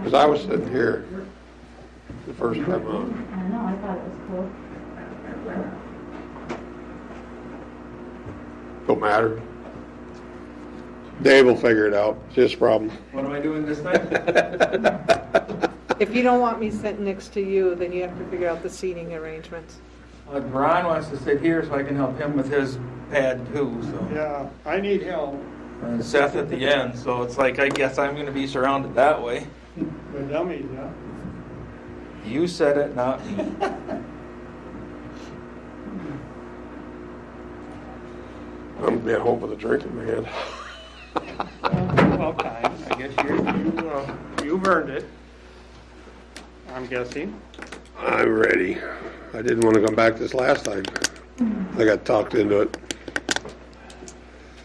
Because I was sitting here the first time on. I know, I thought it was cool. Don't matter. Dave will figure it out. It's his problem. What am I doing this time? If you don't want me sitting next to you, then you have to figure out the seating arrangements. Ron wants to sit here so I can help him with his pad too, so. Yeah, I need help. And Seth at the end, so it's like, I guess I'm gonna be surrounded that way. The dummies, yeah. You said it, not me. I'm being home for the drinking, man. Well, kind. I guess you've earned it. I'm guessing. I'm ready. I didn't want to come back this last time. I got talked into it.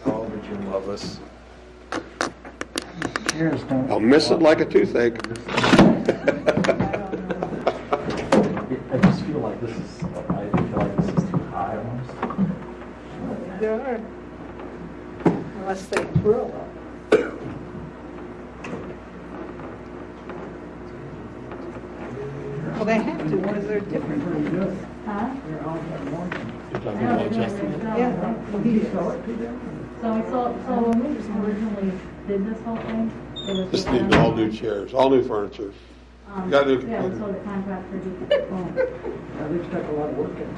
Oh, but you love us. I'll miss it like a toothache. I just feel like this is too high almost. Sure. Unless they grill them. Well, they have to because they're different. Huh? Yeah. So when we originally did this whole thing, it was. Just need all new chairs, all new furniture. Got new Yeah, we computer. sold the contract for the phone. Yeah, they've stuck a lot of work in.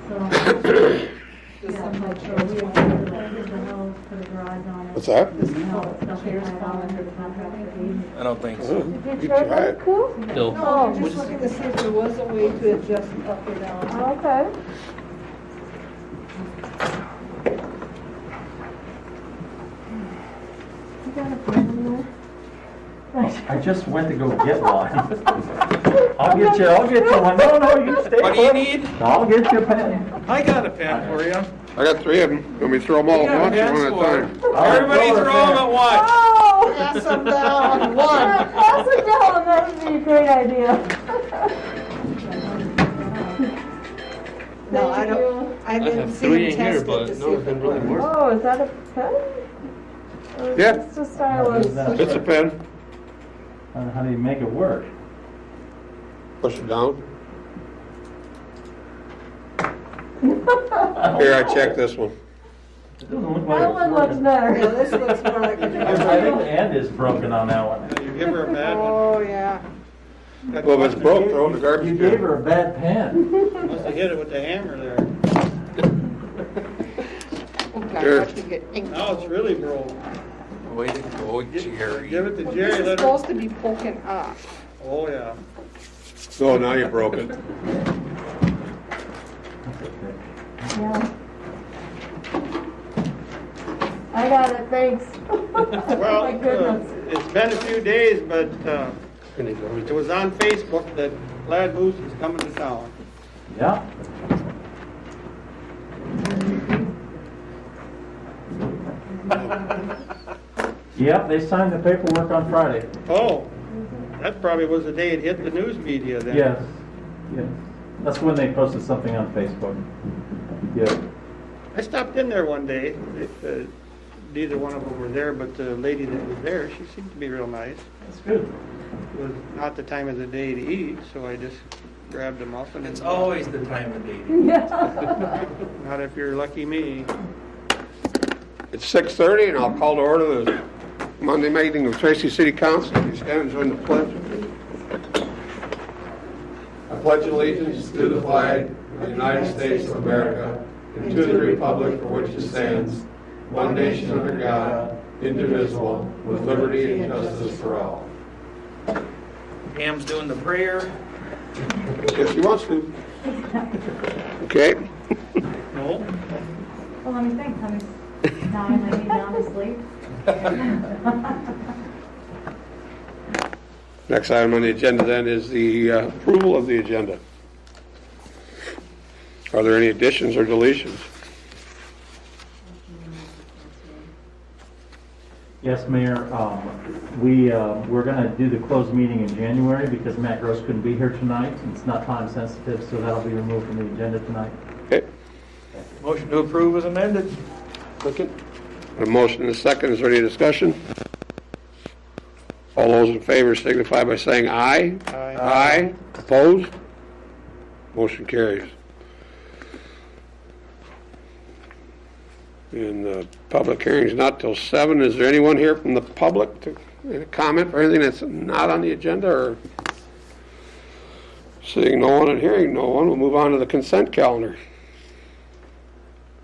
So, yeah, so we have to put the hose for the garage on it. What's that? No, it's stuff here falling under the contract for the. I don't think so. Oh, you try it. No, I'm just looking to see if there was a way to adjust up or down. Okay. You got a pen in there? I just went to go get one. I'll get you one. No, you can stay. What do you need? I'll get you a pen. I got a pen for you. I got 3 of them. Let me throw them all at once or one at a time? Everybody throw them at once. Oh! Pass them down, one. Pass it down, that would be a great idea. No, I don't, I didn't see them test it to see if it worked. Oh, is that a pen? Or is Yeah. this a stylus? It's a pen. How do you make it work? Push it down. Here, I checked this one. It doesn't look like That it's one looks working. better. Yeah, this looks more like I a. think the end is broken on that one. You give her a bad one. Oh, yeah. Well, if it's broke, throw it in the garbage You can. gave her a bad pen. Must have hit it with the hammer there. Oh, God, Here. watch me get ink. Now it's really broke. Way to go, Jerry. Give it to Well, Jerry. this is Let her. supposed to be poking up. Oh, yeah. Oh, now you broke it. Yeah. I got it, thanks. Well, My goodness. it's been a few days, but it was on Facebook that Glad Moose is coming to town. Yeah. Yep, they signed the paperwork on Friday. Oh, that probably was the day it hit the news media then. Yes, yes. That's when they posted something on Facebook. Yeah. I stopped in there one day. Neither one of them were there, but the lady that was there, she seemed to be real nice. That's good. It was not the time of the day to eat, so I just grabbed them up and It's always the time of day. Yeah. not if you're lucky me. It's 6:30, and I'll call to order the Monday meeting of Tracy City Council. You stand and join the pledge. I pledge allegiance to the flag of the United States of America and to the republic for which it stands, one nation under God, indivisible, with liberty and justice for all. Pam's doing the prayer. If she wants to. Okay. No? Well, let me think, honey. Now I'm laying down to sleep. Next item on the agenda then is the approval of the agenda. Are there any additions or deletions? Yes, Mayor, we're going to do the closed meeting in January because Matt Gross couldn't be here tonight. It's not time sensitive, so that'll be removed from the agenda tonight. Okay. Motion to approve is amended. Second. A motion and a second. Is there any discussion? All those in favor signify by saying aye. Aye. Aye. Opposed? Motion carries. And the public hearing's not till 7. Is there anyone here from the public to any comment or anything that's not on the agenda? Or seeing no one and hearing no one, we'll move on to the consent calendar.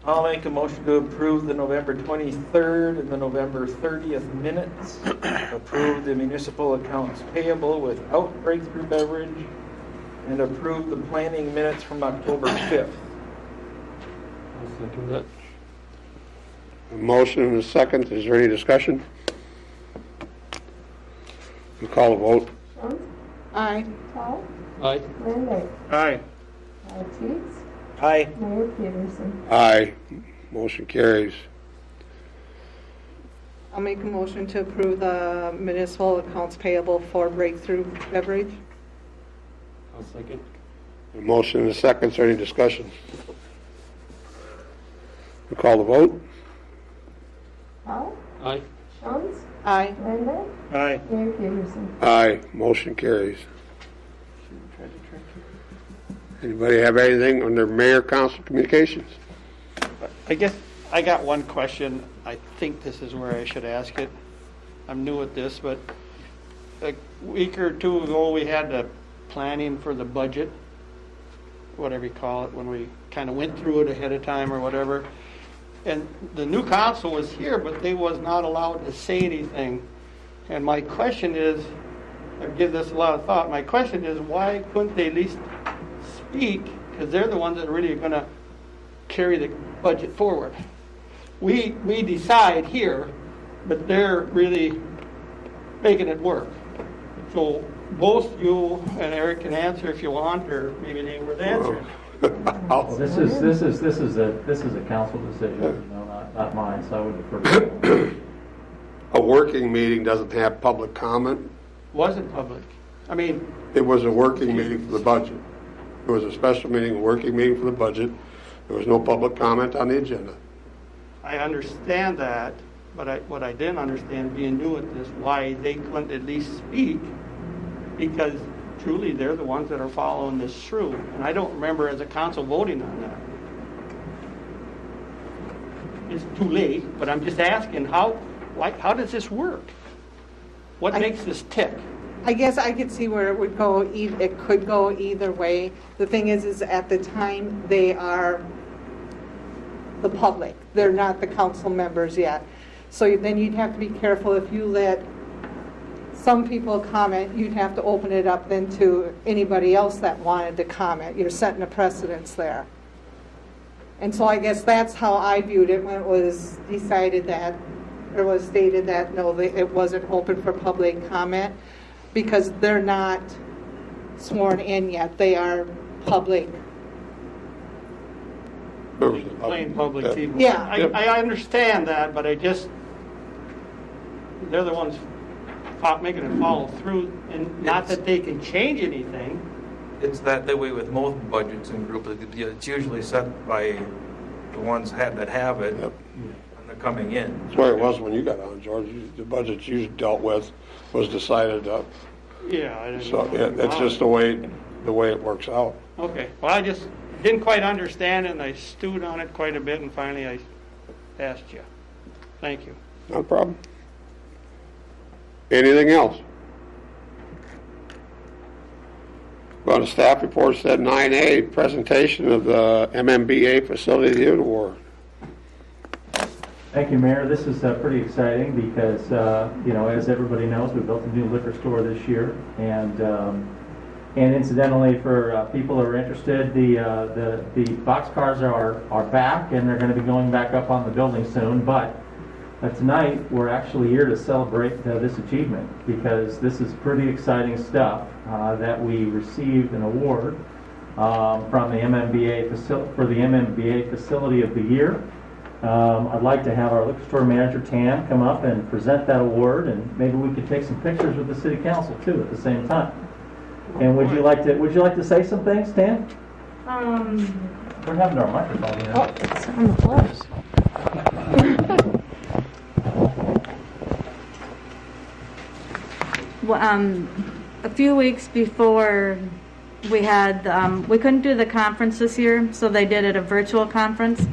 I'll make a motion to approve the November 23rd and the November 30th minutes. Approve the municipal accounts payable without breakthrough beverage, and approve the planning minutes from October 5th. A motion and a second. Is there any discussion? We'll call a vote. Jones? Aye. Paul? Aye. Linda? Aye. Teets? Aye. Mayor Peterson? Aye. Motion carries. I'll make a motion to approve the municipal accounts payable for breakthrough beverage. I'll second. A motion and a second. Is there any discussion? We'll call the vote. Paul? Aye. Jones? Aye. Linda? Aye. Mayor Peterson? Aye. Motion carries. Anybody have anything under mayor council communications? I guess I got one question. I think this is where I should ask it. I'm new at this, but a week or two ago, we had the planning for the budget, whatever you call it, when we kind of went through it ahead of time or whatever. And the new council was here, but they was not allowed to say anything. And my question is, I give this a lot of thought, my question is, why couldn't they at least speak? Because they're the ones that are really going to carry the budget forward. We decide here, but they're really making it work. So both you and Eric can answer if you want, or maybe they were answering. Well, this is a council decision, you know, not mine, so I would defer to you. A working meeting doesn't have public comment. Wasn't public. I mean, It was a working meeting for the budget. It was a special meeting, a working meeting for the budget. There was no public comment on the agenda. I understand that, but what I didn't understand, being new at this, why they couldn't at least speak, because truly they're the ones that are following this through. And I don't remember as a council voting on that. It's too late, but I'm just asking, how does this work? What makes this tick? I guess I could see where it would go, it could go either way. The thing is at the time, they are the public. They're not the council members yet. So then you'd have to be careful if you let some people comment, you'd have to open it up then to anybody else that wanted to comment. You're setting a precedence there. And so I guess that's how I viewed it when it was decided that, or was stated that, no, it wasn't open for public comment, because they're not sworn in yet. They are public. Plain public people. Yeah. I understand that, but they're the ones making it follow through, and not that they can change anything. It's that way with most budgets and groups. It's usually set by the ones that have it Yep. when they're coming in. That's where it was when you got on, George. The budget you dealt with was decided up. Yeah, I didn't So know. yeah, that's just the way it works out. Okay, well, I just didn't quite understand it, and I stewed on it quite a bit, and finally I asked you. Thank you. No problem. Anything else? Well, the staff report said 9A, presentation of the MMBA Facility Award. Thank you, Mayor. This is pretty exciting because, as everybody knows, we built a new liquor store this year, and incidentally, for people who are interested, the boxcars are back, and they're going to be going back up on the building soon. But tonight, we're actually here to celebrate this achievement, because this is pretty exciting stuff. That we received an award from the MMBA for the MMBA Facility of the Year. I'd like to have our liquor store manager, Tam, come up and present that award, and maybe we could take some pictures with the city council too at the same time. And would you like to say some things, Tam? We're having our microphone here. Oh, it's on the floor. A few weeks before we had, we couldn't do the conference this year, so they did it a virtual conference.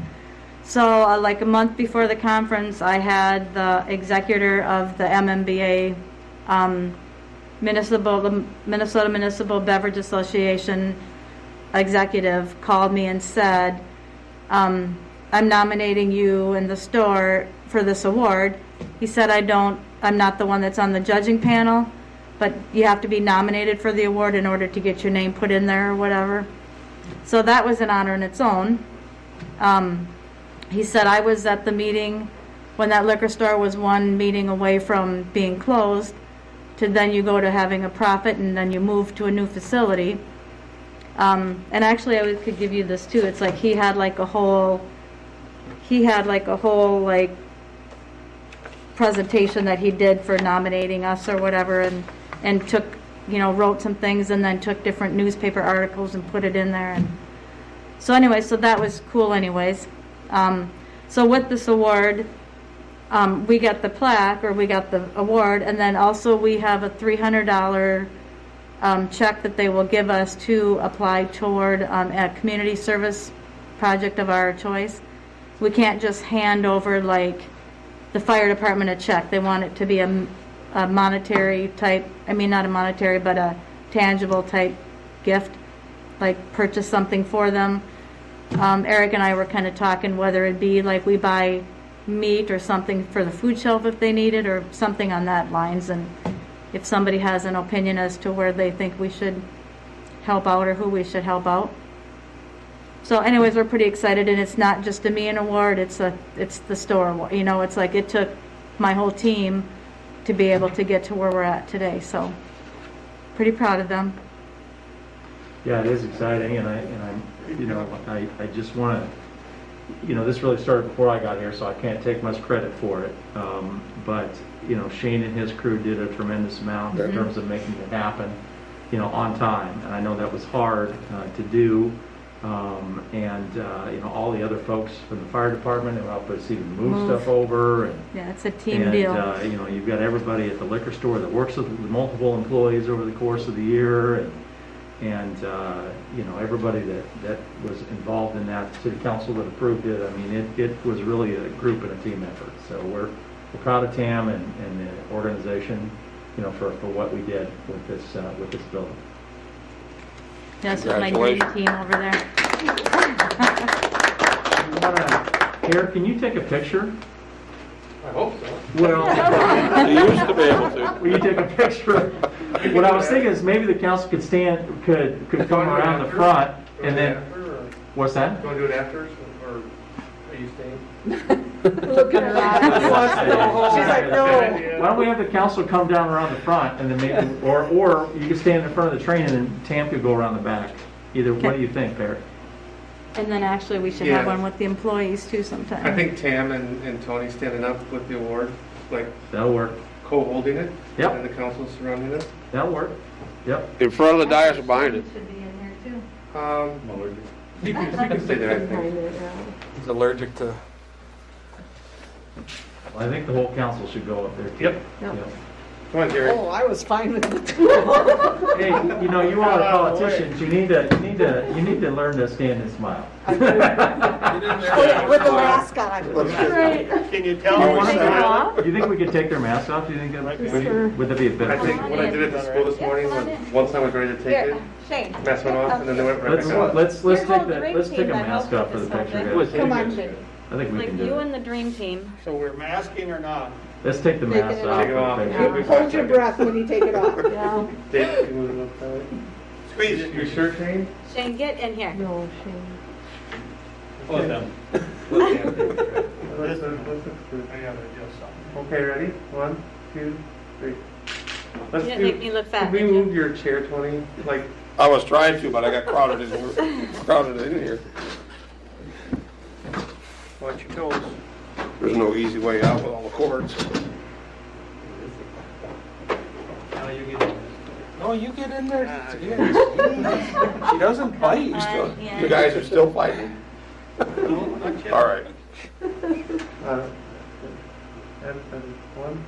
So like a month before the conference, I had the executor of the MMBA, the Minnesota Municipal Beverage Association executive called me and said, I'm nominating you in the store for this award. He said, I'm not the one that's on the judging panel, but you have to be nominated for the award in order to get your name put in there or whatever. So that was an honor in its own. He said, I was at the meeting when that liquor store was one meeting away from being closed, to then you go to having a profit and then you move to a new facility. And actually I could give you this too. It's like he had like a whole like presentation that he did for nominating us or whatever, and took, wrote some things and then took different newspaper articles and put it in there. And so anyway, so that was cool anyways. So with this award, we got the plaque, or we got the award, and then also we have a $300 check that they will give us to apply toward a community service project of our choice. We can't just hand over like the fire department a check. They want it to be a monetary type, not a monetary, but a tangible type gift, like purchase something for them. Eric and I were kind of talking whether it'd be like we buy meat or something for the food shelf if they need it, or something on that lines. And if somebody has an opinion as to where they think we should help out or who we should help out. So anyways, we're pretty excited, and it's not just a me an award, it's the store award. It's like it took my whole team to be able to get to where we're at today. So pretty proud of them. Yeah, it is exciting, and I just want to, this really started before I got here, so I can't take much credit for it. But Shane and his crew did a tremendous amount in terms of making it happen, on time. And I know that was hard to do. All the other folks from the fire department who helped us even move stuff over. Yeah, it's a team deal. You've got everybody at the liquor store that works with multiple employees over the course of the year, and everybody that was involved in that, city council that approved it. It was really a group and a team effort. So we're proud of Tam and the organization, for what we did with this building. That's with my dream team over there. Eric, can you take a picture? I hope so. Well, You used to be able to. will you take a picture? What I was thinking is maybe the council could come around the front and then. What's that? You want to do it after, or are you staying? Look at her eyes. She's like, no. Why don't we have the council come down around the front, and then maybe, or you could stand in front of the train and then Tam could go around the back. Either, what do you think, Barrett? And then actually we should have one with the employees too sometime. I think Tam and Tony standing up with the award, like That'll work. co-holding it. Yep. And the council surrounding it. That'll work. Yep. In front of the dais or behind it? Should be in here too. You can stay there, I think. He's allergic to. Well, I think the whole council should go up there. Yep. Come on, Jerry. Oh, I was fine with it too. Hey, you all are politicians. You need to learn to stand and smile. With the mask on. Right. Can you tell them? Do you think we could take their masks off? Do you think that might be? Would that be a bit? I think what I did at the school this morning was once I was ready to take it, Shane. mask went off, and then they went right back on. Let's take a mask off for the picture, guys. Come on, Shane. I think we Like can do you it. and the dream team. So we're masking or not? Let's take the Taking mask it off. Take it off. for the Yeah. picture. Hold your breath when you take it off. Yeah. Dave, can you move it up that way? Squeeze it. Your shirt, Shane? Shane, get in here. No, Shane. Hold them. Okay, ready? 1, 2, 3. Let's You didn't make me look fat, Can we did you? move your chair, Tony? Like, I was trying to, but I got crowded in here. Watch your toes. There's no easy way out with all the cords. Now you get in. No, you get in there. Yeah. She doesn't bite. The guys are still fighting. All right. and 1.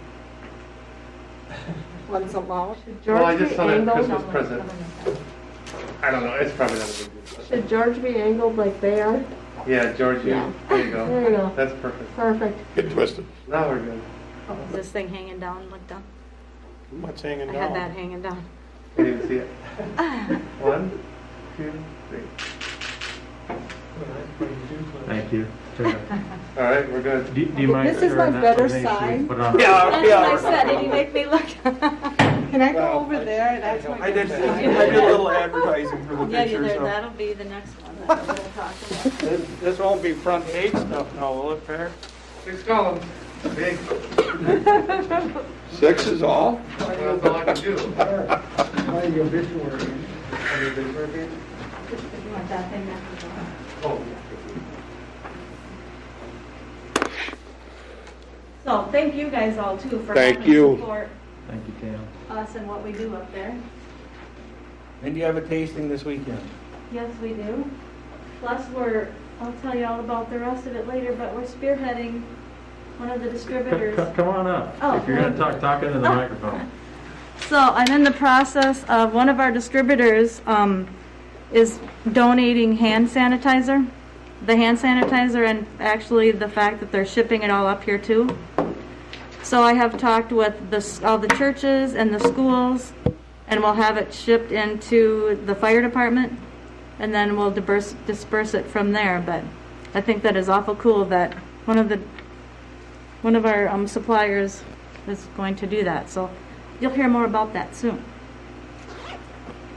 Want some out? Well, I George just be saw that angled, Christmas present. I don't know, it's probably not a big deal. should George be angled like they are? Yeah, George, Yeah. there you go. There you go. That's perfect. Perfect. Get twisted. Now we're good. Is this thing hanging down? Look down. What's hanging I down? had that hanging down. I didn't even see it. 1, 2, 3. Thank you. All right, we're good. Do you mind? This is my sharing that better with me so we can side. put it on- Yeah, That's yeah. what I said. Did you make me look? Can I go over there and that's my I did, better I side? did a little advertising for the Yeah, picture, so. that'll be the next one that we'll talk about. This won't be front page stuff now, will it, Per? 6 columns. Big. 6 is all? That's all I can do. You want that thing next? Oh. So, thank you guys all too for Thank helping you. support Thank you, Tam. us and what we do up there. And you have a tasting this weekend? Yes, we do. Plus, I'll tell you all about the rest of it later, but we're spearheading one of the distributors. Come on up. Oh, If you're going to talk into the microphone. So I'm in the process of, one of our distributors is donating hand sanitizer. The hand sanitizer and actually the fact that they're shipping it all up here too. So I have talked with all the churches and the schools, and we'll have it shipped into the fire department, and then we'll disperse it from there. But I think that is awful cool that one of our suppliers is going to do that. So you'll hear more about that soon.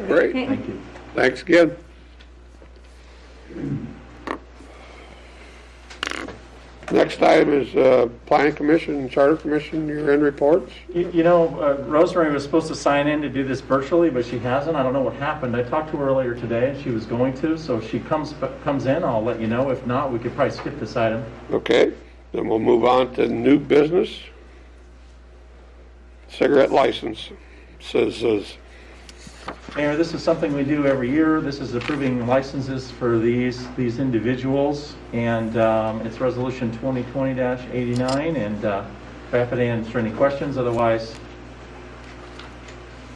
Great. Okay? Thank you. Thanks again. Next item is Planning Commission and Charter Commission, year-end reports. You know, Rosemary was supposed to sign in to do this virtually, but she hasn't. I don't know what happened. I talked to her earlier today, and she was going to. So if she comes in, I'll let you know. If not, we could probably skip this item. Okay, then we'll move on to new business. Cigarette license. Says, Mayor, this is something we do every year. This is approving licenses for these individuals, and it's Resolution 2020-89. And happy to answer any questions. Otherwise,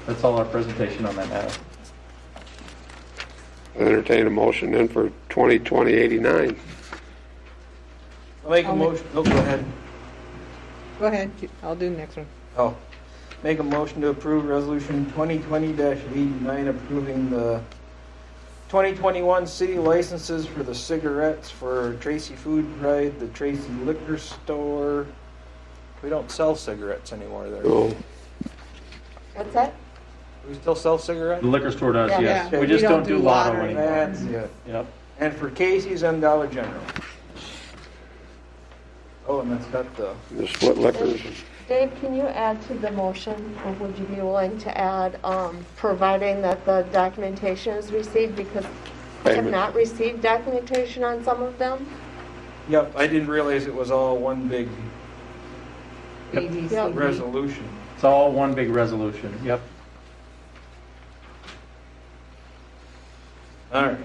that's all our presentation on that matter. entertain a motion then for 2020-89. I'll make a motion, oh, go ahead. Go ahead, I'll do the next one. Oh, make a motion to approve Resolution 2020-89, approving the 2021 city licenses for the cigarettes for Tracy Food Pride, the Tracy Liquor Store. We don't sell cigarettes anymore there. No. What's that? We still sell cigarettes? The liquor store does, Yeah. yes. Yeah. We just We don't don't do do lotto lottery. anymore. That's it. Yep. And for Casey's and Dollar General. Oh, and that's got the, The split liquors. Dave, can you add to the motion, or would you be willing to add, providing that the documentation is received, because I have Payment. not received documentation on some of them? yep, I didn't realize it was all one big Yep. resolution. It's all one big resolution, yep. All right.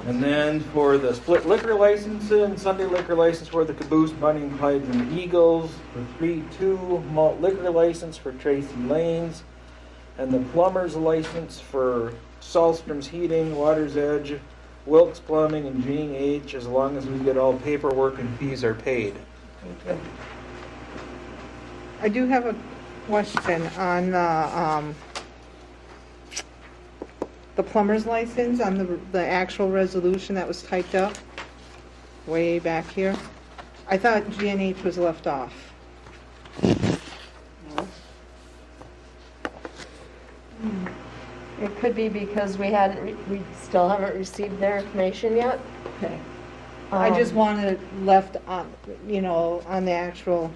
And then for the split liquor license and Sunday liquor license for the Caboose, Bunny and Clydes and Eagles, the 3-2 malt liquor license for Tracy Lanes, and the plumber's license for Salstrom's Heating, Water's Edge, Wilkes Plumbing, and Gene H, as long as we get all paperwork and fees are paid. I do have a question on the plumber's license, on the actual resolution that was typed up way back here. I thought G&H was left off. It could be because we still haven't received their information yet. Okay. I just wanted it left on, on the actual.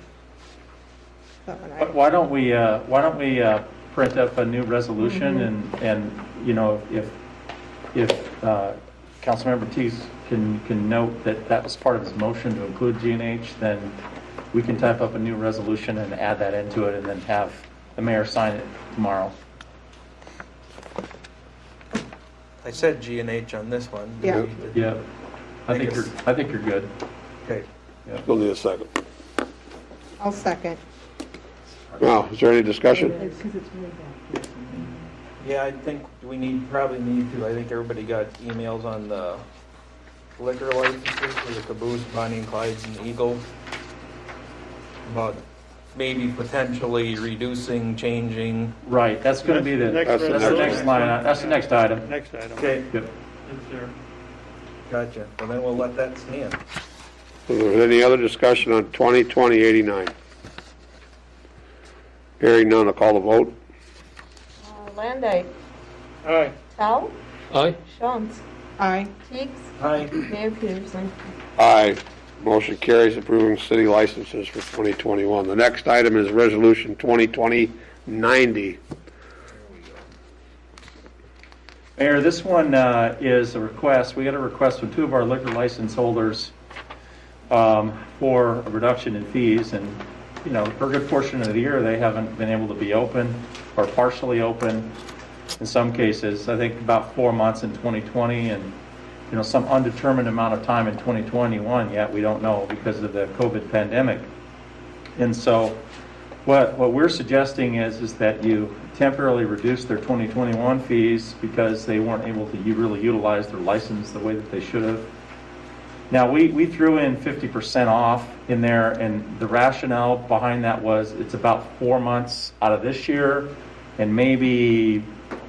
Why don't we print up a new resolution and if Councilmember Teese can note that was part of his motion to include G&H, then we can type up a new resolution and add that into it and then have the mayor sign it tomorrow. I said G and H on this one. Yeah. Yeah. I think you're good. Okay. Still need a second. I'll second. Now, is there any discussion? It's because it's way back. Yeah, I think probably need to, I think everybody got emails on the liquor licenses for the Caboose, Bonnie and Clyde's and Eagle. About maybe potentially reducing, changing. Right, that's going to be the, Next that's the resolution. next line, that's the next item. Next item. Okay, Good. Is there- gotcha. Well, then we'll let that stand. Is there any other discussion on 2020-89? Hearing none, I'll call the vote. Landite, Aye. Tal, Aye. Shantz, Aye. Teagues, Aye. Mayor Peterson. Aye. Motion carries approving city licenses for 2021. The next item is Resolution 2020-90. Mayor, this one is a request. We got a request from two of our liquor license holders for a reduction in fees. And, you know, for a good portion of the year, they haven't been able to be open or partially open in some cases. I think about 4 months in 2020 and, you know, some undetermined amount of time in 2021 yet. We don't know because of the COVID pandemic. And so what we're suggesting is that you temporarily reduce their 2021 fees because they weren't able to really utilize their license the way that they should have. Now, we threw in 50% off in there, and the rationale behind that was it's about 4 months out of this year and maybe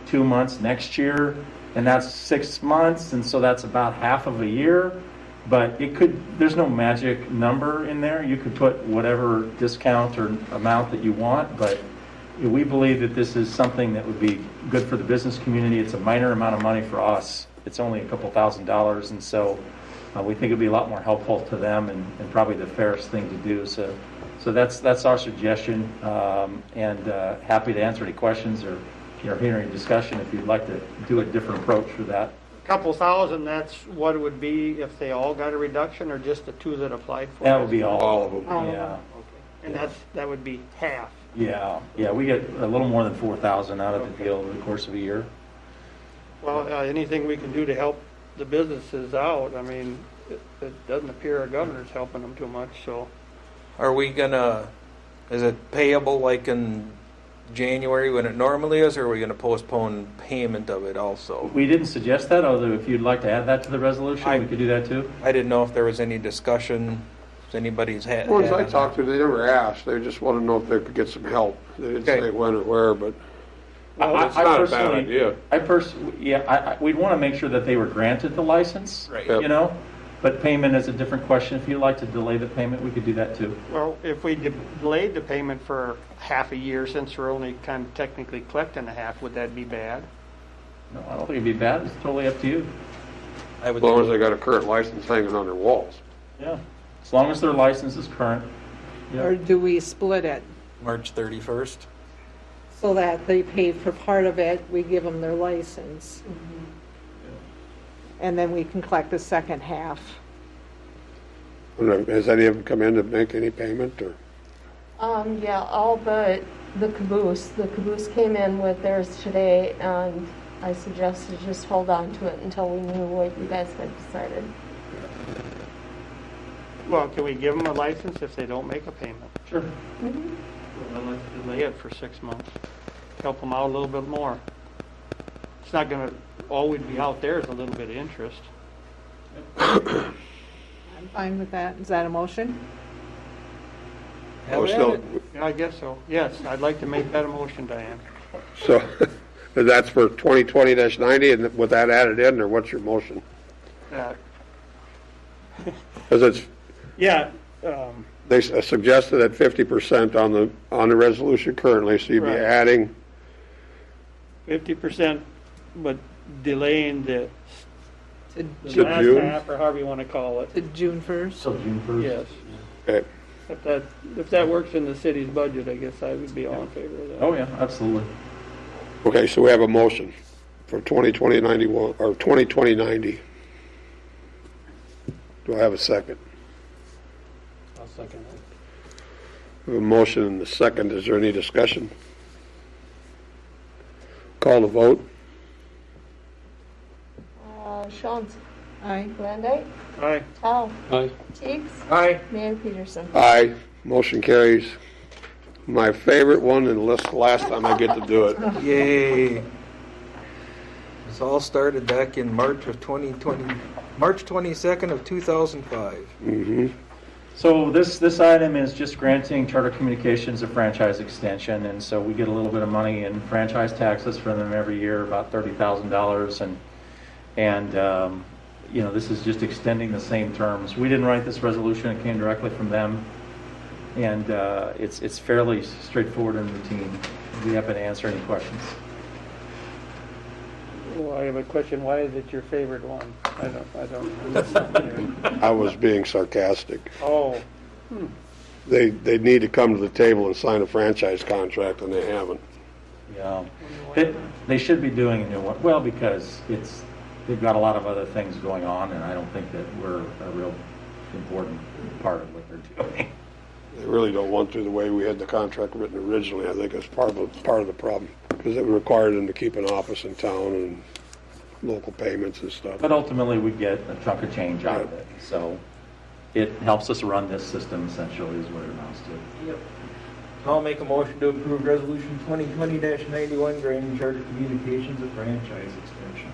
2 months next year, and that's 6 months, and so that's about half of a year. But there's no magic number in there. You could put whatever discount or amount that you want, but we believe that this is something that would be good for the business community. It's a minor amount of money for us. It's only a couple $1,000s, and so we think it'd be a lot more helpful to them and probably the fairest thing to do. So that's our suggestion, and happy to answer any questions or hear any discussion if you'd like to do a different approach for that. Couple thousand, that's what it would be if they all got a reduction, or just the two that applied for it? That would be all of them. Yeah. Okay. And that would be half. Yeah, we get a little more than 4,000 out of the deal over the course of a year. Well, anything we can do to help the businesses out, I mean, it doesn't appear our governor's helping them too much, so. Are we is it payable like in January when it normally is, or are we gonna postpone payment of it also? We didn't suggest that, although if you'd like to add that to the resolution, we could do that too. I didn't know if there was any discussion, if anybody's had. The ones I talked to, they never asked. They just want to know if they could get some help. They didn't Okay. say when or where, but I it's not a bad personally- idea. We'd want to make sure that they were granted the license, Right. Yep. you know? But payment is a different question. If you'd like to delay the payment, we could do that too. Well, if we delayed the payment for half a year, since we're only kind of technically collecting a half, would that be bad? No, I don't think it'd be bad. It's totally up to you. I As would long as they got a current license hanging on their walls. Yeah. As long as their license is current. Or do we split it March 31st. so that they pay for part of it, we give them their license? And then we can collect the second half. Has any of them come in to make any payment or? Yeah, all but the caboose. The caboose came in with theirs today, and I suggested just hold on to it until we knew what you guys had decided. Well, can we give them a license if they don't make a payment? Sure. Well, then let's delay it for 6 months. Help them out a little bit more. It's not gonna, all we'd be out there is a little bit of interest. I'm fine with that. Is that a motion? Have Oh, at still- it. Yeah, I guess so. Yes, I'd like to make that a motion, Diane. So that's for 2020-90 and with that added in, or what's your motion? Because it's, Yeah, they suggested at 50% on the resolution currently, so you'd be Right. adding, 50%, but delaying the To To last June? half, or however you want to call it. to June 1st? So June 1st. Yes. okay, If that works in the city's budget, I guess I would be all in favor of that. Oh, yeah, absolutely. okay, so we have a motion for 2020-91, or 2020-90. Do I have a second? I'll second that. We have a motion and a second. Is there any discussion? Call the vote. Shantz, Aye. Landite, Aye. Tal, Aye. Teagues, Aye. Mayor Peterson. Aye. Motion carries My favorite one, and the last time I get to do it. Yay. This all started back in March 22nd of 2005. Mm-hmm. So this item is just granting Charter Communications a franchise extension, and so we get a little bit of money in franchise taxes from them every year, about $30,000, and you know, this is just extending the same terms. We didn't write this resolution; it came directly from them, and it's fairly straightforward and routine. We'd be happy to answer any questions. Well, I have a question. Why is it your favorite one? I don't. I was being sarcastic. Oh, They need to come to the table and sign a franchise contract, and they haven't. Yeah, they should be doing a new one. Well, because they've got a lot of other things going on, and I don't think that we're a real important part of what they're doing. They really don't want to the way we had the contract written originally. I think it's part of the problem, because it required them to keep an office in town and local payments and stuff. But ultimately, we get a chunk of change out of it. So it helps us run this system, essentially, is what it amounts to. Yep. I'll make a motion to approve Resolution 2020-91, granting Charter Communications a franchise extension.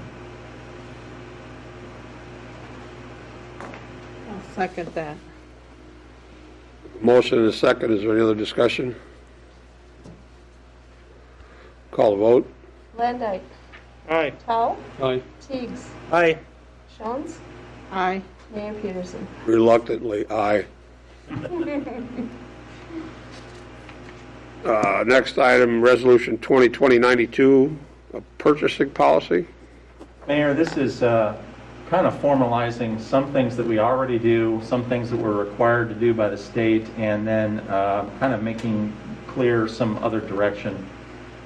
I'll second that. Motion and a second. Is there any other discussion? Call the vote. Landike. aye. Tao. Aye. Teigs. Aye. Jones. Aye. Mayor Peterson. Reluctantly, aye. Next item, Resolution 2020-92, a purchasing policy. Mayor, this is kind of formalizing some things that we already do, some things that we're required to do by the state, and then kind of making clear some other direction.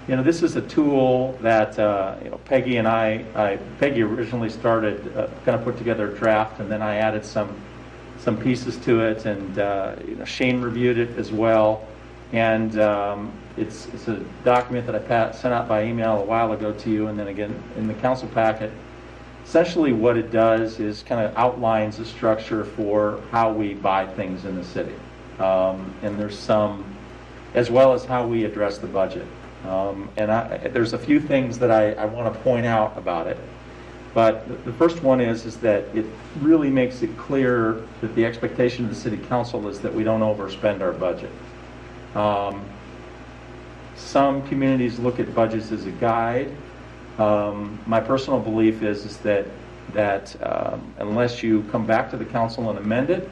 You know, this is a tool that Peggy and Peggy originally started, kind of put together a draft, and then I added some pieces to it, and Shane reviewed it as well. And it's a document that I sent out by email a while ago to you, and then again in the council packet. Essentially what it does is kind of outlines the structure for how we buy things in the city. And there's some, as well as how we address the budget. There's a few things that I want to point out about it. But the first one is that it really makes it clear that the expectation of the city council is that we don't overspend our budget. Some communities look at budgets as a guide. My personal belief is that unless you come back to the council and amend it,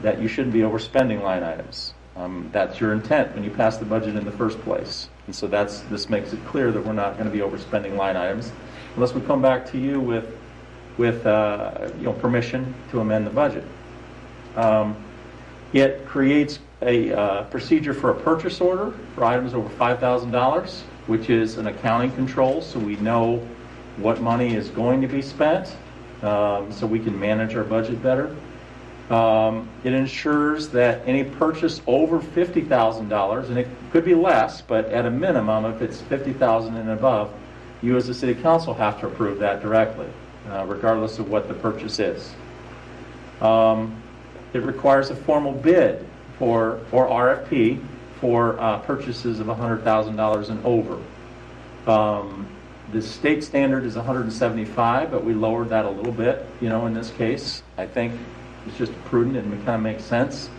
that you shouldn't be overspending line items. That's your intent when you pass the budget in the first place. And so this makes it clear that we're not going to be overspending line items unless we come back to you with permission to amend the budget. It creates a procedure for a purchase order for items over $5,000, which is an accounting control, so we know what money is going to be spent, so we can manage our budget better. It ensures that any purchase over $50,000, and it could be less, but at a minimum, if it's $50,000 and above, you as a city council have to approve that directly, regardless of what the purchase is. It requires a formal bid or RFP for purchases of $100,000 and over. The state standard is $175,000, but we lowered that a little bit, in this case. I think it's just prudent and it kind of makes sense,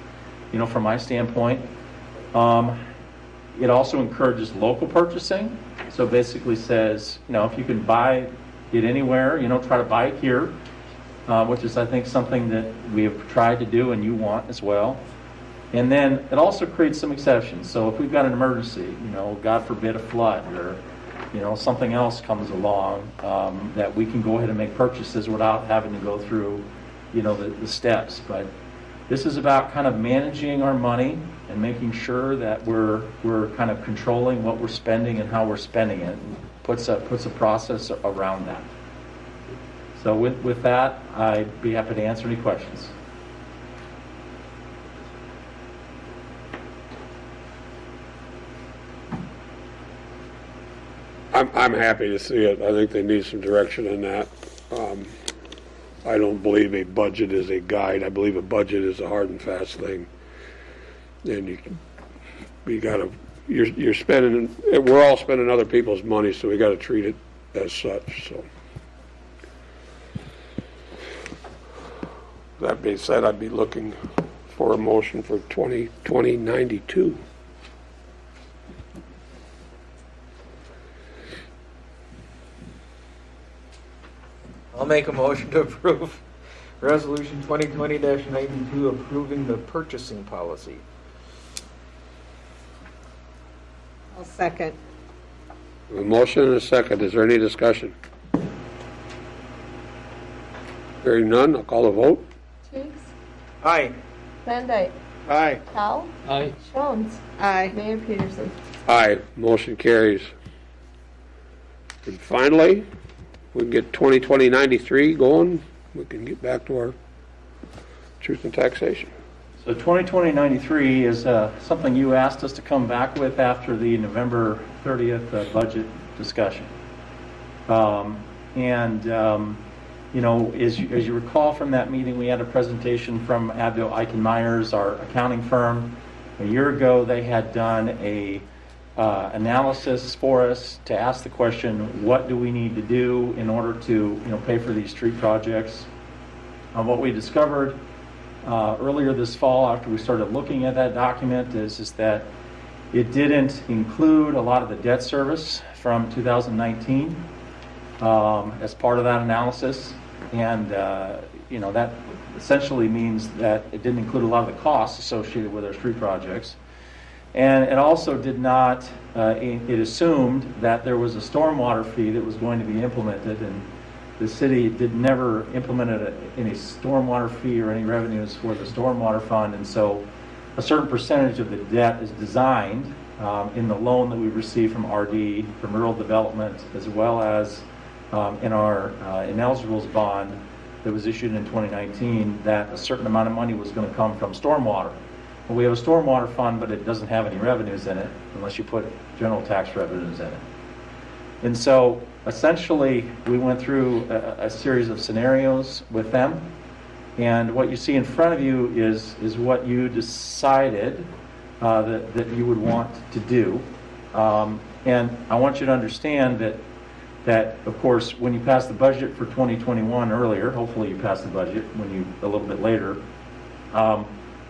from my standpoint. It also encourages local purchasing. So basically says, if you can buy it anywhere, try to buy it here, which is, I think, something that we have tried to do and you want as well. And then it also creates some exceptions. So if we've got an emergency, God forbid a flood or, something else comes along, that we can go ahead and make purchases without having to go through, the steps. But this is about kind of managing our money and making sure that we're kind of controlling what we're spending and how we're spending it. And puts a process around that. So with that, I'd be happy to answer any questions. I'm happy to see it. I think they need some direction in that. I don't believe a budget is a guide. I believe a budget is a hard and fast thing. And you got to you're spending, we're all spending other people's money, so we got to treat it as such, so. That being said, I'd be looking for a motion for 2092. I'll make a motion to approve Resolution 2020-92 approving the purchasing policy. I'll second. A motion and a second. Is there any discussion? Hearing none, I'll call a vote. Teigs, Aye. Van Dyke, Aye. Powell, Aye. Jones, Aye. Mayor Peterson. Aye, motion carries. And finally, we can get 2020-93 going. We can get back to our truth and taxation. So 2020-93 is something you asked us to come back with after the November 30th budget discussion. You know, as you recall from that meeting, we had a presentation from Abdo Eichenmeyer's, our accounting firm. A year ago, they had done a analysis for us to ask the question, what do we need to do in order to pay for these street projects? What we discovered earlier this fall, after we started looking at that document, is that it didn't include a lot of the debt service from 2019 as part of that analysis, and that essentially means that it didn't include a lot of the costs associated with our street projects. And it also did not, it assumed that there was a stormwater fee that was going to be implemented, and the city never implemented any stormwater fee or any revenues for the stormwater fund, and so a certain percentage of the debt is designed in the loan that we received from RD, from Rural Development, as well as in our ineligibles bond that was issued in 2019, that a certain amount of money was going to come from stormwater. Well, we have a stormwater fund, but it doesn't have any revenues in it unless you put general tax revenues in it. And so essentially we went through a series of scenarios with them, and what you see in front of you is what you decided that you would want to do. And I want you to understand that of course when you pass the budget for 2021 earlier, hopefully you pass the budget a little bit later,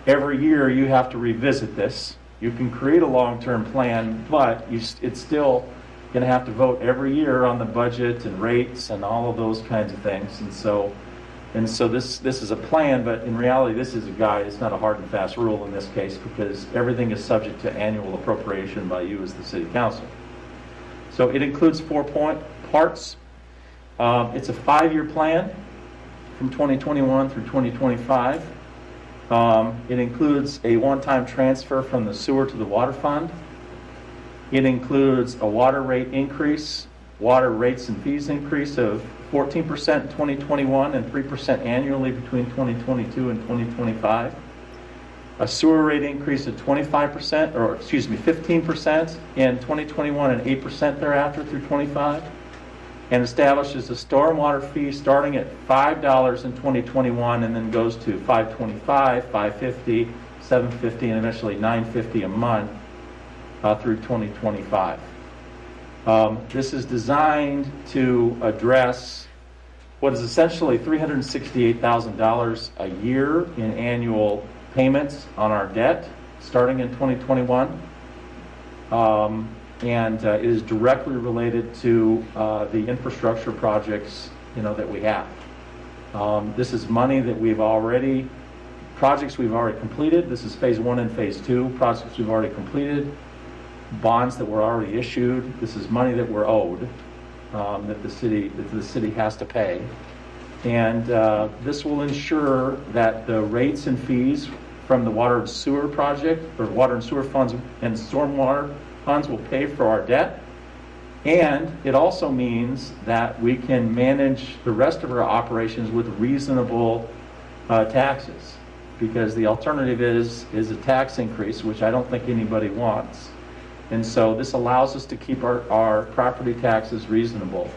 every year you have to revisit this. You can create a long-term plan, but it's still going to have to vote every year on the budget and rates and all of those kinds of things. And so this is a plan, but in reality this is a guide. It's not a hard and fast rule in this case, because everything is subject to annual appropriation by you as the city council. So it includes 4 parts. It's a 5-year plan from 2021 through 2025. It includes a one-time transfer from the sewer to the water fund. It includes a water rate increase, water rates and fees increase of 14% in 2021 and 3% annually between 2022 and 2025. A sewer rate increase of 15% in 2021 and 8% thereafter through 25. And establishes a stormwater fee starting at $5 in 2021 and then goes to $5.25, $5.50, $7.50, and eventually $9.50 a month through 2025. This is designed to address what is essentially $368,000 a year in annual payments on our debt starting in 2021. And it is directly related to the infrastructure projects that we have. This is money that projects we've already completed. This is phase 1 and phase 2, projects we've already completed, bonds that were already issued. This is money that we're owed, that the city has to pay. And this will ensure that the rates and fees from the water and sewer project, or water and sewer funds and stormwater funds, will pay for our debt. And it also means that we can manage the rest of our operations with reasonable taxes, because the alternative is a tax increase, which I don't think anybody wants. And so this allows us to keep our property taxes reasonable.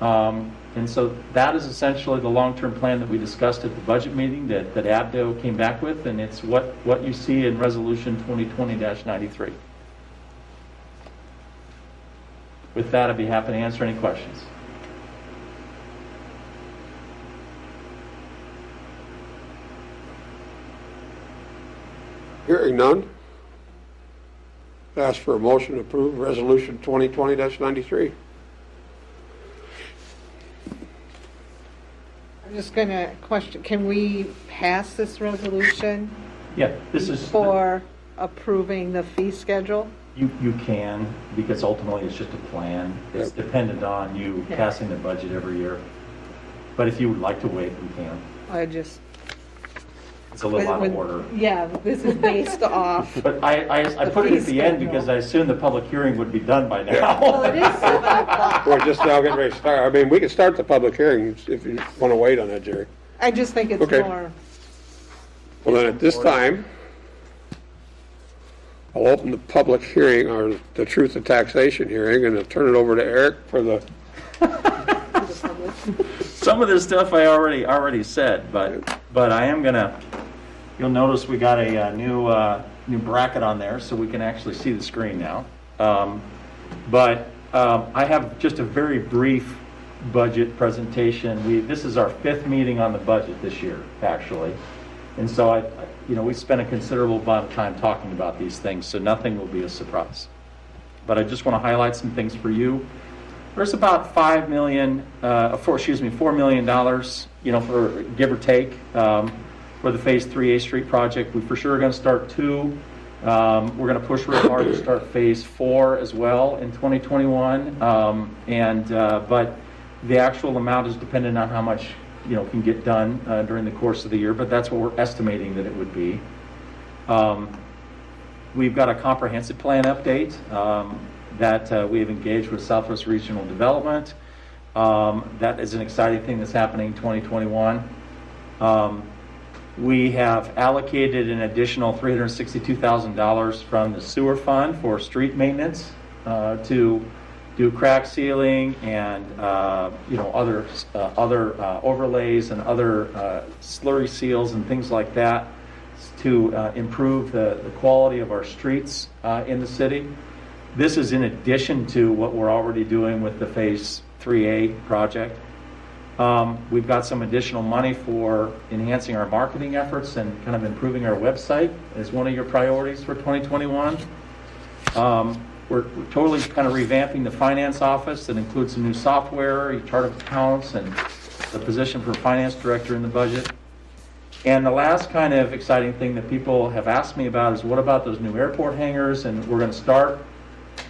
And so that is essentially the long-term plan that we discussed at the budget meeting that Abdo came back with, and it's what you see in Resolution 2020-93. with that, I'd be happy to answer any questions. Hearing none. Ask for a motion to approve Resolution 2020-93. I'm just going to question, can we pass this resolution Yeah, this is, for approving the fee schedule? you can, because ultimately it's just a plan. It's dependent on you Yeah. passing the budget every year. But if you would like to wait, we can. I just. It's a little out of order. Yeah, this is based off. But I put it at the end because I assumed the public hearing would be done by now. Well, it is 7 o'clock. We're just now getting ready to start. I mean, we can start the public hearing if you want to wait on that, Jerry. I just think it's Okay. more. Well, then at this time, I'll open the public hearing, or the truth of taxation hearing, and I'll turn it over to Eric for the, Some of this stuff I already said, but I am gonna. You'll notice we got a new bracket on there, so we can actually see the screen now. I have just a very brief budget presentation. This is our 5th meeting on the budget this year, actually, and so we spent a considerable amount of time talking about these things, so nothing will be a surprise. But I just want to highlight some things for you. There's about $4 million, for give or take, for the Phase 3A Street project. We for sure are going to start 2. We're going to push real hard to start Phase 4 as well in 2021. But the actual amount is dependent on how much can get done during the course of the year. But that's what we're estimating that it would be. We've got a comprehensive plan update that we have engaged with Southwest Regional Development. That is an exciting thing that's happening in 2021. We have allocated an additional $362,000 from the sewer fund for street maintenance to do crack sealing and other overlays and other slurry seals and things like that to improve the quality of our streets in the city. This is in addition to what we're already doing with the Phase 3A project. We've got some additional money for enhancing our marketing efforts and kind of improving our website as one of your priorities for 2021. We're totally kind of revamping the finance office that includes some new software, a chart of accounts, and the position for finance director in the budget. And the last kind of exciting thing that people have asked me about is what about those new airport hangars? And we're going to start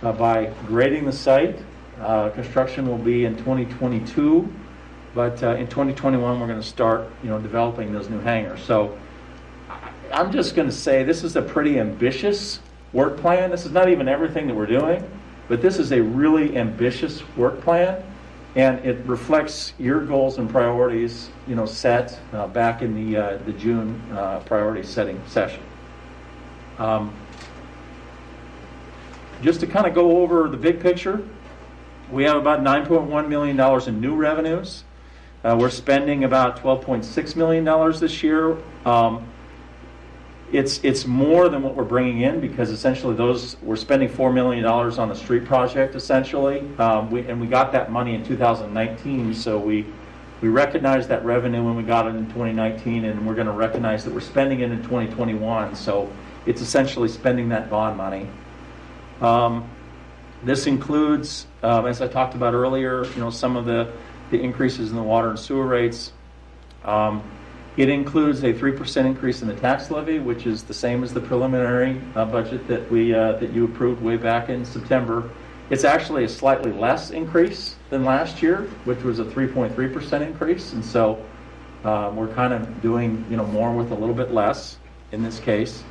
by grading the site. Construction will be in 2022, but in 2021 we're going to start, developing those new hangars. So I'm just going to say this is a pretty ambitious work plan. This is not even everything that we're doing, but this is a really ambitious work plan, and it reflects your goals and priorities, set back in the June priority setting session. Just to kind of go over the big picture, we have about $9.1 million in new revenues. We're spending about $12.6 million this year. It's more than what we're bringing in because essentially we're spending $4 million on the street project essentially. We got that money in 2019, so we recognized that revenue when we got it in 2019, and we're going to recognize that we're spending it in 2021. So it's essentially spending that bond money. This includes, as I talked about earlier, some of the increases in the water and sewer rates. It includes a 3% increase in the tax levy, which is the same as the preliminary budget that you approved way back in September. It's actually a slightly less increase than last year, which was a 3.3% increase, and so we're kind of doing more with a little bit less in this case.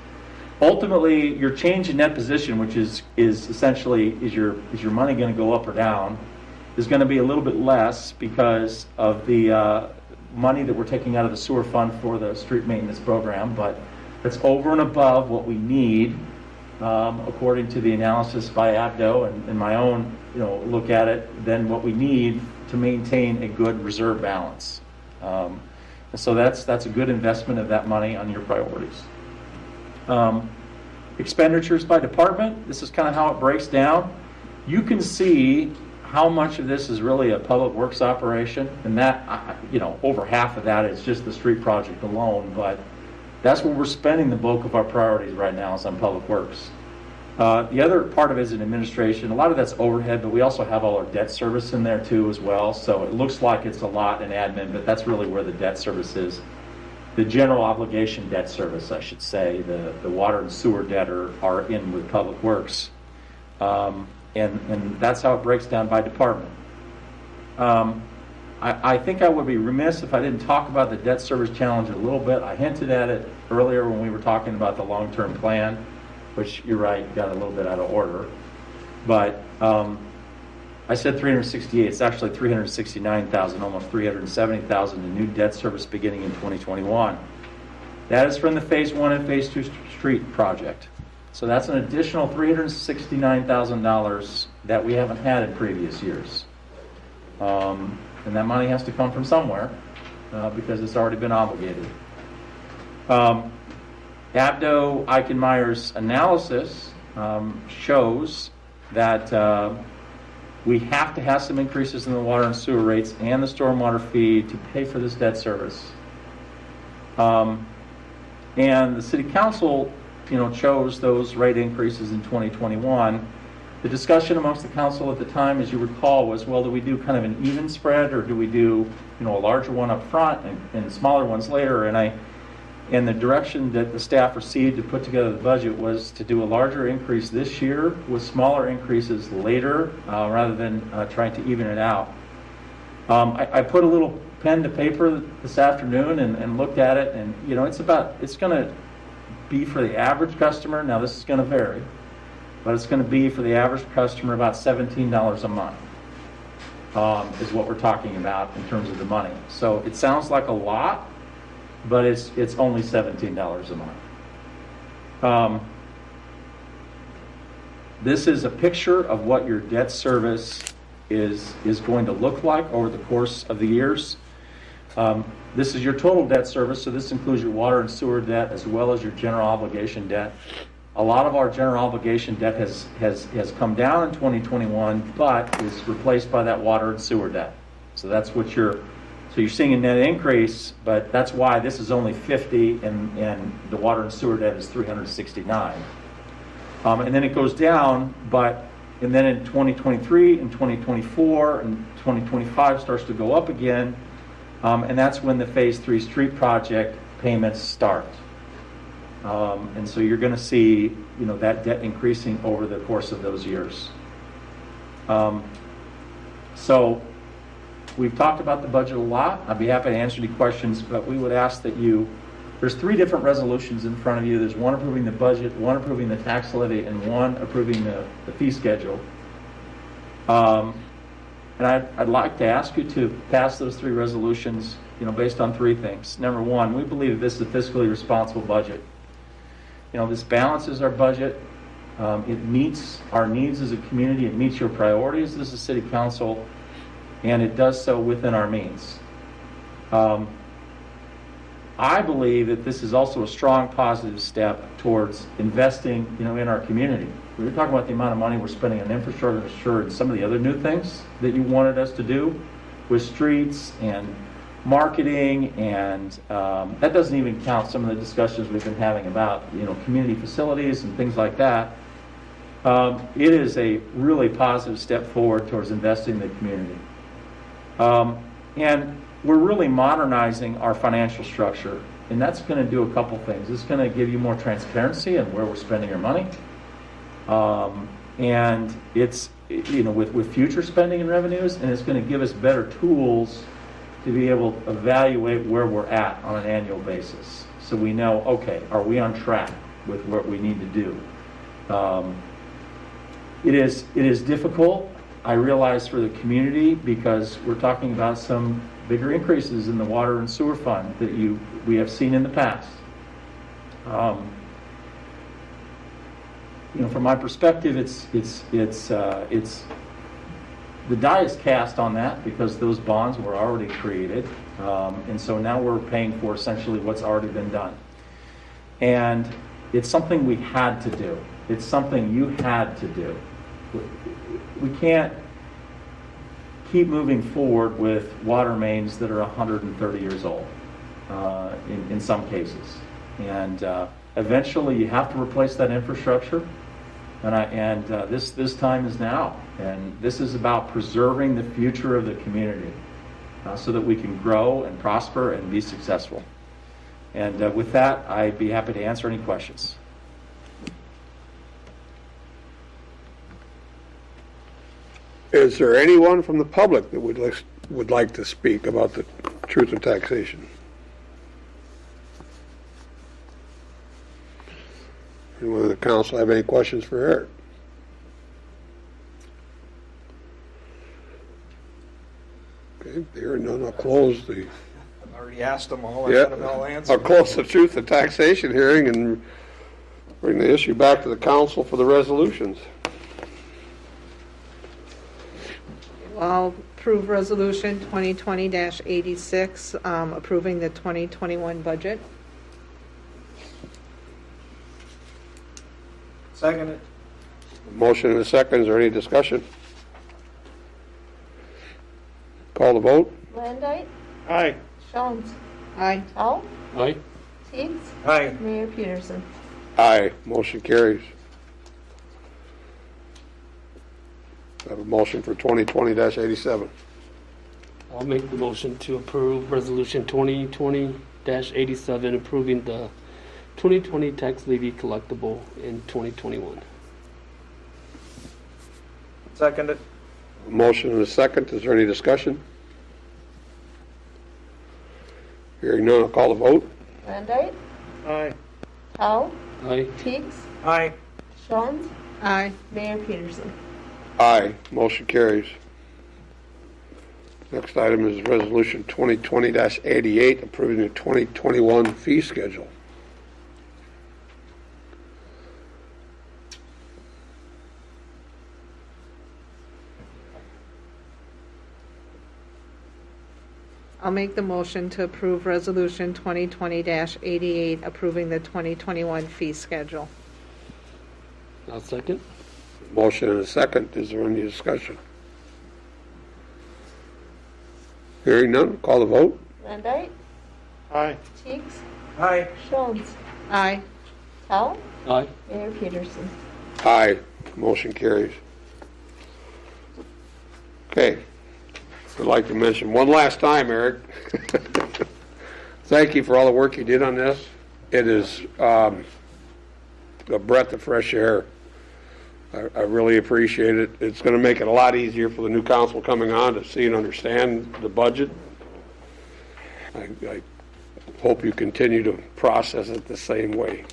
Ultimately, your change in net position, which is essentially is your money going to go up or down, is going to be a little bit less because of the money that we're taking out of the sewer fund for the street maintenance program, but that's over and above what we need, according to the analysis by ABDO and my own look at it, than what we need to maintain a good reserve balance. And so that's a good investment of that money on your priorities. Expenditures by department, this is kind of how it breaks down. You can see how much of this is really a public works operation, and that, over half of that is just the street project alone, but that's where we're spending the bulk of our priorities right now is on public works. The other part of it is in administration. A lot of that's overhead, but we also have all our debt service in there too as well, so it looks like it's a lot in admin, but that's really where the debt service is. The general obligation debt service, I should say, the water and sewer debt are in with public works. And that's how it breaks down by department. I think I would be remiss if I didn't talk about the debt service challenge a little bit. I hinted at it earlier when we were talking about the long-term plan, which you're right, got a little bit out of order. But I said 368, it's actually 369,000, almost 370,000 in new debt service beginning in 2021. That is from the Phase 1 and Phase 2 street project. So that's an additional $369,000 that we haven't had in previous years. And that money has to come from somewhere because it's already been obligated. Abdo Eichenmeyer's analysis shows that we have to have some increases in the water and sewer rates and the stormwater fee to pay for this debt service. And the city council chose those rate increases in 2021. The discussion amongst the council at the time, as you recall, was, well, do we do kind of an even spread, or do we do, a larger one up front and smaller ones later? And the direction that the staff received to put together the budget was to do a larger increase this year with smaller increases later, rather than trying to even it out. I put a little pen to paper this afternoon and looked at it, and it's going to be for the average customer. Now this is going to vary, but it's going to be for the average customer about $17 a month is what we're talking about in terms of the money. So it sounds like a lot, but it's only $17 a month. This is a picture of what your debt service is going to look like over the course of the years. This is your total debt service, so this includes your water and sewer debt as well as your general obligation debt. A lot of our general obligation debt has come down in 2021, but is replaced by that water and sewer debt. So that's what you're seeing a net increase, but that's why this is only 50 and the water and sewer debt is 369. And then it goes down, and then in 2023 and 2024 and 2025 starts to go up again. And that's when the Phase 3 street project payments start. And so you're going to see, that debt increasing over the course of those years. So we've talked about the budget a lot. I'd be happy to answer any questions, but we would ask that there's 3 different resolutions in front of you. There's one approving the budget, one approving the tax levy, and one approving the fee schedule. And I'd like to ask you to pass those 3 resolutions, based on 3 things. Number 1, we believe this is a fiscally responsible budget. This balances our budget. It meets our needs as a community. It meets your priorities as a city council, and it does so within our means. I believe that this is also a strong positive step towards investing, in our community. We were talking about the amount of money we're spending on infrastructure and some of the other new things that you wanted us to do with streets and marketing, and that doesn't even count some of the discussions we've been having about, community facilities and things like that. It is a really positive step forward towards investing in the community. And we're really modernizing our financial structure, and that's going to do a couple things. It's going to give you more transparency on where we're spending our money. And it's, with future spending and revenues, and it's going to give us better tools to be able to evaluate where we're at on an annual basis. So we know, okay, are we on track with what we need to do? It is difficult, I realize, for the community, because we're talking about some bigger increases in the water and sewer fund that we have seen in the past. From my perspective, it's the die is cast on that because those bonds were already created, and so now we're paying for essentially what's already been done. And it's something we had to do. It's something you had to do. We can't keep moving forward with water mains that are 130 years old in some cases. And eventually you have to replace that infrastructure. And this time is now. And this is about preserving the future of the community so that we can grow and prosper and be successful. And with that, I'd be happy to answer any questions. Is there anyone from the public that would like to speak about the truth in taxation? Anyone in the council have any questions for Eric? Okay, hearing none, I'll close the. I've already asked them all. I Yeah, got them all I'll answered. close the truth in taxation hearing and bring the issue back to the council for the resolutions. I'll approve Resolution 2020-86, approving the 2021 budget. Second it. Motion and a second. Is there any discussion? Call the vote. Landite, Aye. Jones, Aye. Tell, Aye. Teagues, Aye. Mayor Peterson. Aye. Motion carries. I have a motion for 2020-87. I'll make the motion to approve Resolution 2020-87, approving the 2020 tax levy collectible in 2021. Second it. Motion and a second. Is there any discussion? Hearing none, I'll call the vote. Landite, Aye. Tell, Aye. Teagues, Aye. Jones, Aye. Mayor Peterson. Aye. Motion carries. Next item is Resolution 2020-88, approving the 2021 fee schedule. I'll make the motion to approve Resolution 2020-88, approving the 2021 fee schedule. I'll second. Motion and a second. Is there any discussion? Hearing none, call the vote. Landite, Aye. Teagues, Aye. Jones, Aye. Tell, Aye. Mayor Peterson. Aye. Motion carries. Okay. I'd like to mention one last time, Eric. Thank you for all the work you did on this. It is a breath of fresh air. I really appreciate it. It's going to make it a lot easier for the new council coming on to see and understand the budget. I hope you continue to process it the same way.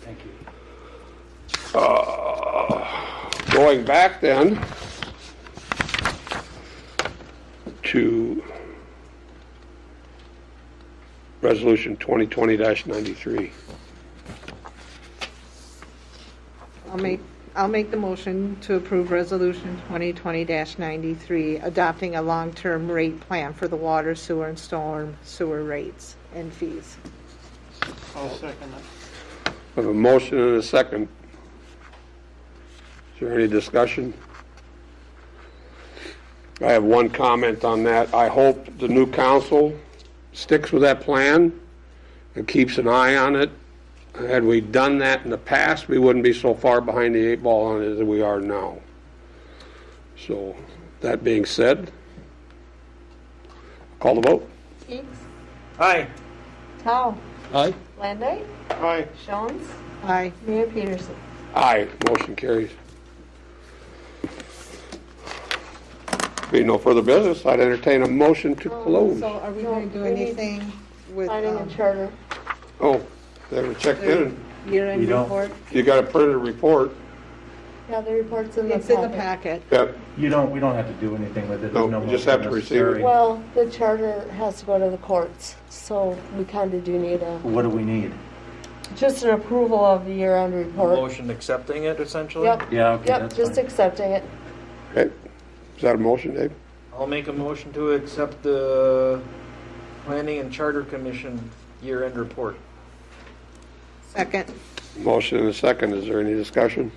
Thank you. Going back then to Resolution 2020-93. I'll make the motion to approve Resolution 2020-93, adopting a long-term rate plan for the water, sewer, and storm sewer rates and fees. I'll second it. I have a motion and a second. Is there any discussion? I have one comment on that. I hope the new council sticks with that plan and keeps an eye on it. Had we done that in the past, we wouldn't be so far behind the 8 ball on it as we are now. So, that being said, call the vote. Teagues, Aye. Tell, Aye. Landite, Aye. Jones, Aye. Mayor Peterson. Aye. Motion carries. Being no further business, I'd entertain a motion to close. So are we No, going to do we need anything with Signing a charter. Oh, they haven't checked in. year-end We don't. report? You got a printed report. Yeah, the report's in the It's in the packet. packet. Yep. We don't have to do anything with it. No, There's you just motion have to receive it. necessary. Well, the charter has to go to the courts, so we kind of do need What do we need? just an approval of the year-end report. Motion accepting it, essentially? Yep, Yeah, okay, yep, that's just fine. accepting it. Okay. Is that a motion, Dave? I'll make a motion to accept the Planning and Charter Commission year-end report. Second. Motion and a second. Is there any discussion?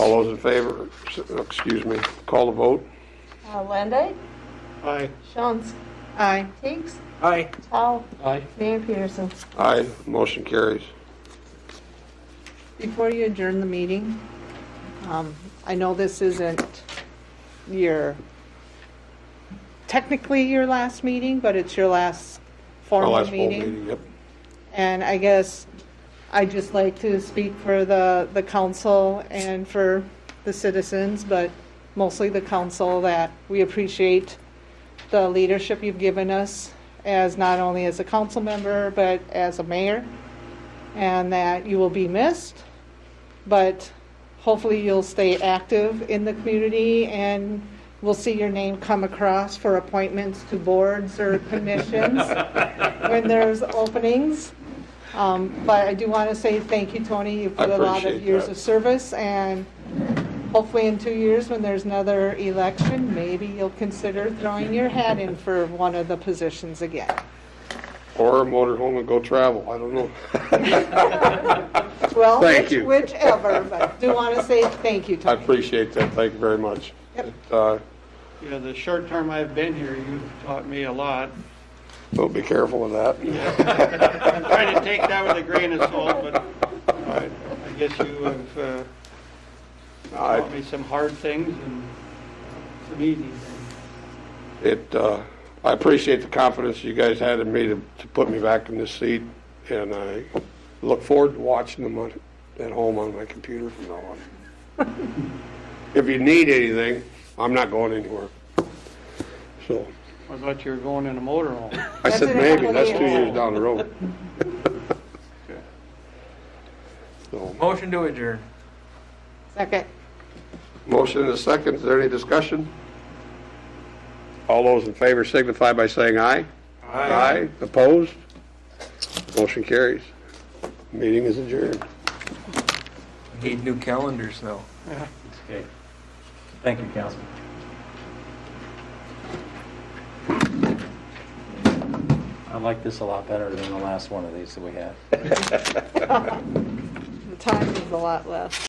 All those in favor, excuse me, call the vote. Landay, Aye. Shantz, Aye. Teagues, Aye. Tao, Aye. Mayor Peterson. Aye, motion carries. Before you adjourn the meeting, I know this isn't technically your last meeting, but it's your last Our formal last full meeting. Yep. And I guess I'd just like to speak for the council and for the citizens, but mostly the council, that we appreciate the leadership you've given us as not only as a council member, but as a mayor, and that you will be missed, but hopefully you'll stay active in the community and we'll see your name come across for appointments to boards or commissions when there's openings. But I do want to say thank you, Tony. You put a lot appreciate of years that. of service, and hopefully in 2 years when there's another election, maybe you'll consider throwing your hat in for one of the positions again. Or motor home and go travel, I don't know. Well, Thank you. whichever, but do want to say thank you, I Tony. appreciate that, thank you very much. Yep. Yeah, the short term I've been here, you've taught me a lot. We'll be careful with that. I'm trying to take that with a grain of salt, but I guess you have taught me some hard things and some easy things. I appreciate the confidence you guys had in me to put me back in this seat, and I look forward to watching them at home on my computer from now on. If you need anything, I'm not going anywhere. So, I thought you were going in a motorhome. I That's said in a maybe, couple that's years. 2 years down the road. So, Motion to adjourn. Second. motion and a second, is there any discussion? All those in favor signify by saying aye. Aye. Opposed? Motion carries. Meeting is adjourned. Need new calendars now. Okay. Thank you, Council. I like this a lot better than the last one of these that we had. The time is a lot less.